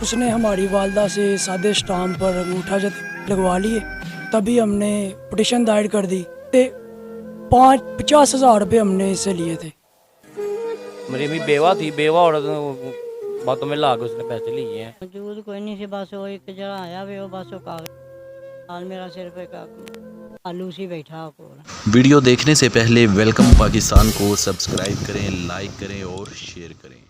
उसने हमारी वालदा से सादे स्टाम्प पर अंगूठा जब लगवा लिए, तभी हमने पिटिशन दायर कर दी। 50,000 रुपये हमने इससे लिए थे। मेरी भी बेवा थी, बेवा औरत बातों में ला के उसने पैसे लिए हैं। मौजूद कोई नहीं सी, बस वो एक जरा आया वे, वो बस वो कागज हाल मेरा सिर पे का आलू सी बैठा को। वीडियो देखने से पहले वेलकम पाकिस्तान को सब्सक्राइब करें, लाइक करें और शेयर करें।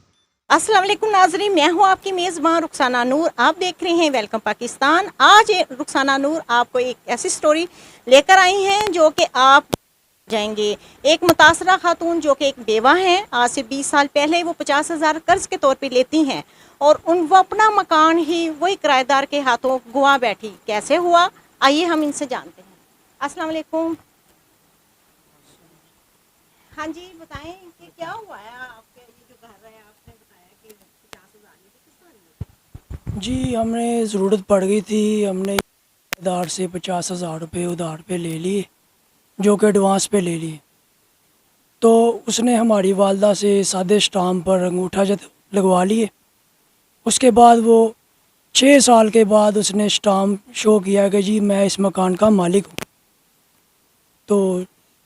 अस्सलाम वालेकुम नाजरीन, मैं हूं आपकी मेज़बान रुखसाना नूर। आप देख रहे हैं वेलकम पाकिस्तान। आज रुखसाना नूर आपको एक ऐसी स्टोरी लेकर आई हैं जो कि आप जाएंगे। एक मुतासरा खातून जो कि एक बेवा हैं, आज से 20 साल पहले वो 50,000 कर्ज के तौर पे लेती हैं और वो अपना मकान ही वही किराएदार के हाथों गुआ बैठी। कैसे हुआ, आइए हम इनसे जानते हैं। अस्सलाम वालेकुम। हाँ जी, बताएं कि क्या हुआ है आपके ये जो घर है, आपने बताया कि 50,000 लिए थे, किस तरह लिए थे? जी, हमें ज़रूरत पड़ गई थी, हमने उधार से 50,000 रुपये उधार पे ले लिए, जो कि एडवांस पे ले लिए। तो उसने हमारी वालदा से सादे स्टाम्प पर अंगूठा जब लगवा लिए। उसके बाद वो 6 साल के बाद उसने स्टाम्प शो किया कि जी मैं इस मकान का मालिक हूँ। तो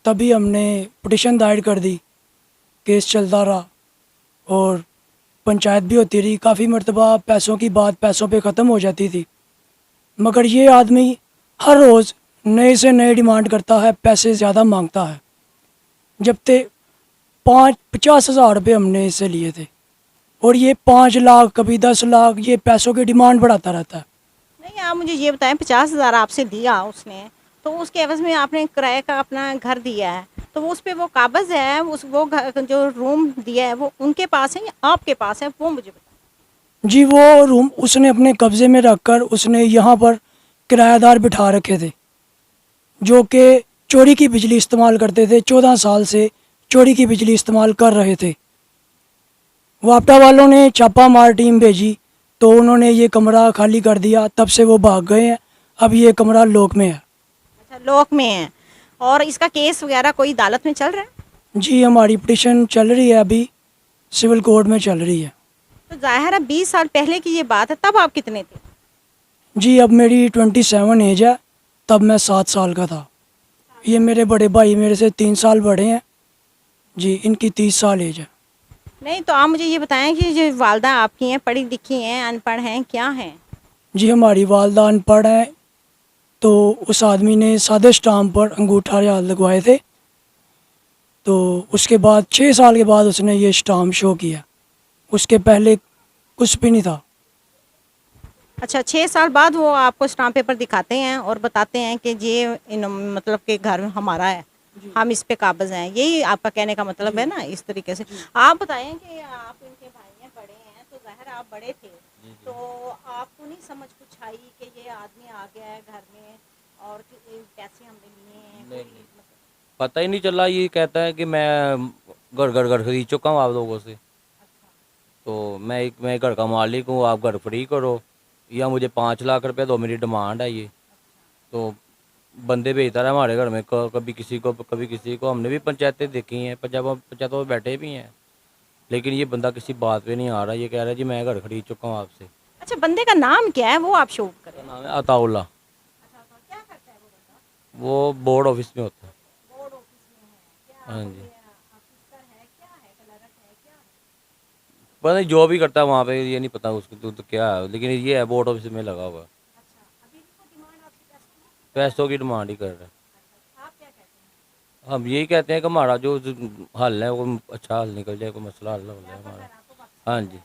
तभी हमने पिटिशन दायर कर दी। केस चलता रहा और पंचायत भी होती रही। काफ़ी मरतबा पैसों की बात पैसों पे ख़त्म हो जाती थी, मगर ये आदमी हर रोज़ नए से नए डिमांड करता है, पैसे ज़्यादा मांगता है। जब ते 50,000 रुपये हमने इससे लिए थे और ये 5 लाख कभी 10 लाख ये पैसों की डिमांड बढ़ाता रहता है। नहीं, आप मुझे ये बताएं, 50,000 आपसे दिया उसने, तो उसके एवज में आपने किराए का अपना घर दिया है, तो वो उस पर वो कागज़ है, उस वो घर जो रूम दिया है वो उनके पास है या आपके पास है, वो मुझे बताएं। जी, वो रूम उसने अपने कब्ज़े में रखकर उसने यहाँ पर किराएदार बिठा रखे थे, जो कि चोरी की बिजली इस्तेमाल करते थे। 14 साल से चोरी की बिजली इस्तेमाल कर रहे थे। वापटा वालों ने छापा मार टीम भेजी तो उन्होंने ये कमरा खाली कर दिया, तब से वो भाग गए हैं। अब ये कमरा लॉक में है। अच्छा, लॉक में है। और इसका केस वगैरह कोई अदालत में चल रहा है? जी, हमारी पिटिशन चल रही है, अभी सिविल कोर्ट में चल रही है। तो ज़ाहिर है 20 साल पहले की ये बात है, तब आप कितने थे? जी, अब मेरी 27 एज है, तब मैं 7 साल का था। ये मेरे बड़े भाई मेरे से 3 साल बड़े हैं जी, इनकी 30 साल एज है। नहीं, तो आप मुझे ये बताएं कि जो वालदा आपकी हैं, पढ़ी लिखी हैं, अनपढ़ हैं, क्या हैं? जी, हमारी वालदा अनपढ़ है। तो उस आदमी ने सादे स्टाम्प पर अंगूठा लगवाए थे, तो उसके बाद 6 साल के बाद उसने ये स्टाम्प शो किया। उसके पहले कुछ भी नहीं था। अच्छा, 6 साल बाद वो आपको स्टाम्प पेपर दिखाते हैं और बताते हैं कि ये मतलब कि घर हमारा है, हम इस पे काबिज हैं। यही आपका कहने का मतलब है ना, इस तरीके से। आप बताएं कि आप इनके भाई हैं, बड़े हैं, तो ज़ाहिर आप बड़े थे, तो आपको नहीं समझ कुछ आई कि ये आदमी आ गया है घर में और कि पैसे हमने लिए हैं? नहीं, पता ही नहीं चला। ये कहता है कि मैं घर खरीद चुका हूँ आप लोगों से, तो मैं घर का मालिक हूँ, आप घर फ्री करो या मुझे 5 लाख रुपए दो, मेरी डिमांड है ये। तो बंदे भेजता रहा हमारे घर में, कभी किसी को कभी किसी को। हमने भी पंचायतें देखी हैं, पंचायतों में बैठे भी हैं, लेकिन ये बंदा किसी बात पे नहीं आ रहा। ये कह रहा है जी मैं घर खरीद चुका हूँ आपसे। अच्छा, बंदे का नाम क्या है वो आप शो करें? नाम है अताउल्ला। अच्छा, तो क्या करता है वो बंदा? वो बोर्ड ऑफिस में होता है। बोर्ड ऑफिस में है क्या? हाँ कोई जी, ऑफिसर है, क्या है, क्लर्क है, क्या है? पता नहीं जो भी करता है वहाँ पे, ये नहीं पता उसको तो क्या है, लेकिन ये है बोर्ड ऑफिस में लगा हुआ है। अच्छा, अभी भी वो डिमांड आपसे पैसों की? पैसों की डिमांड ही कर रहा है। अच्छा, आप क्या कहते हैं? हम यही कहते हैं कि हमारा जो हल है वो अच्छा हल निकल जाए, कोई मसला हल हो जाए हमारा। आपको वापस हाँ करना जी। है।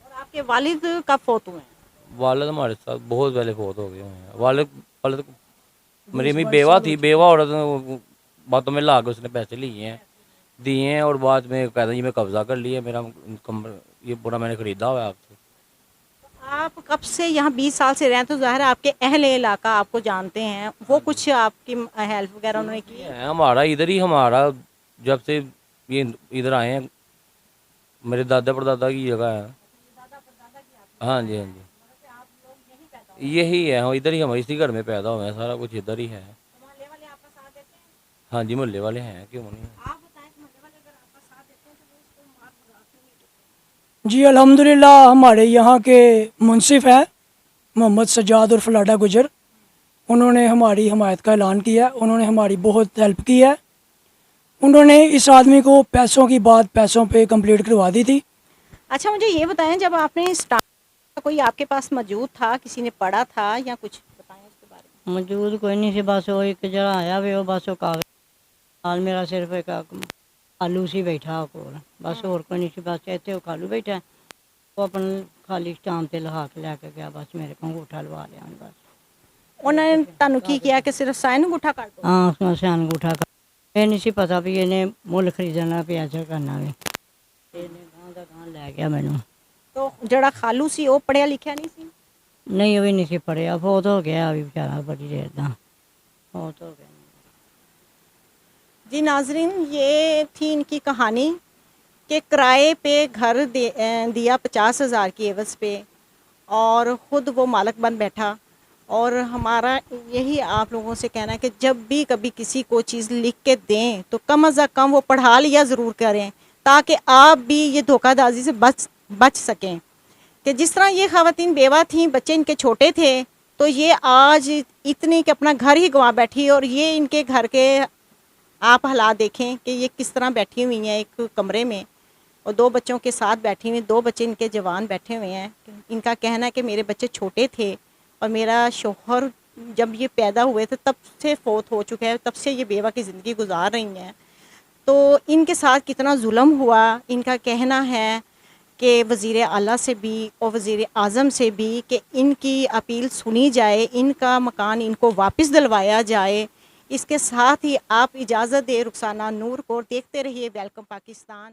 और आपके वालिद कब फोत हुए हैं? वालिद हमारे साथ बहुत पहले फोत हो गए हैं। वालिद वालिद मेरी भी 20-22 बेवा साल हो थी, चुके। बेवा औरत बातों में ला के उसने पैसे लिए हैं, दिए हैं, और बाद में कहता जी मैं कब्जा कर लिया, मेरा कमरा ये पूरा मैंने खरीदा हुआ है आपसे। आप कब से यहाँ 20 साल से रहे हैं, तो ज़ाहिर है आपके अहले इलाका आपको जानते हैं, वो कुछ आपकी हेल्प वगैरह उन्होंने की ये है? है हमारा इधर ही, हमारा जब से ये इधर आए हैं, मेरे दादा परदादा की जगह है। हाँ जी, हाँ जी, आप लोग यहीं पैदा हुए? यही है, हम इधर ही, हम इसी घर में पैदा हुए हैं, सारा कुछ इधर ही है। तो मोहल्ले वाले आपका साथ देते हैं? हाँ जी, मोहल्ले वाले हैं, क्यों नहीं। आप बताएं कि मोहल्ले वाले अगर आपका साथ देते हैं तो वो उसको मार भगा क्यों नहीं देते? जी अल्हम्दुलिल्लाह हमारे यहाँ के मुंसिफ हैं मोहम्मद सज्जाद और फलाडा गुजर। उन्होंने हमारी हमायत का ऐलान किया, उन्होंने हमारी बहुत हेल्प की है। उन्होंने इस आदमी को पैसों की बात पैसों पे कंप्लीट करवा दी थी। अच्छा मुझे ये बताएं, जब आपने स्टार्ट कोई आपके पास मौजूद था, किसी ने पढ़ा था या कुछ बताएं इसके बारे में। मौजूद कोई नहीं सी, बस वो एक जरा आया वे वो बस वो कागज नाल मेरा सिर्फ एक खालू सी बैठा कोल, बस होर कोई नहीं सी, बस इत्थे वो खालू बैठा है। वो अपन खाली स्टाम ते लहा के लैके गया, बस मेरे को अंगूठा लवा लिया ਉਹਨੇ बस। उन्होंने ਤੁਹਾਨੂੰ ਕੀ किया कि सिर्फ साइन अंगूठा कर दो? हाँ उसमें से अंगूठा का ਇਹ नहीं सी पता भी इन्हें मुल खरीदना प्याजा करना भी, ਇਹਨੇ ਗਾਂ ਦਾ ਗਾਂ ਲੈ ਗਿਆ ਮੈਨੂੰ। तो ਜਿਹੜਾ ਖਾਲੂ ਸੀ ਉਹ ਪੜਿਆ ਲਿਖਿਆ ਨਹੀਂ ਸੀ? नहीं वो भी नहीं सी पढ़िया, फौत हो गया अभी बेचारा बड़ी देर दा, फौत हो गया। जी नाजरीन, ये थी इनकी कहानी कि किराए पे घर दिया 50,000 की एवज पे और ख़ुद वो मालिक बन बैठा। और हमारा यही आप लोगों से कहना है कि जब भी कभी किसी को चीज़ लिख के दें तो कम अज़ कम वो पढ़ा लिया ज़रूर करें, ताकि आप भी ये धोखाधड़ी से बच सकें। कि जिस तरह ये ख़वातीन बेवा थीं, बच्चे इनके छोटे थे, तो ये आज इतनी कि अपना घर ही गंवा बैठी। और ये इनके घर के आप हालात देखें कि ये किस तरह बैठी हुई हैं एक कमरे में, और 2 बच्चों के साथ बैठी हुई। 2 बच्चे इनके जवान बैठे हुए हैं। इनका कहना है कि मेरे बच्चे छोटे थे और मेरा शौहर जब ये पैदा हुए थे तब से फौत हो चुका है, तब से ये बेवा की ज़िंदगी गुजार रही हैं। तो इनके साथ कितना जुल्म हुआ। इनका कहना है कि वज़ीर आला से भी और वज़ीर आज़म से भी कि इनकी अपील सुनी जाए, इनका मकान इनको वापस दिलवाया जाए। इसके साथ ही आप इजाज़त दें रुखसाना नूर को। देखते रहिए वेलकम पाकिस्तान।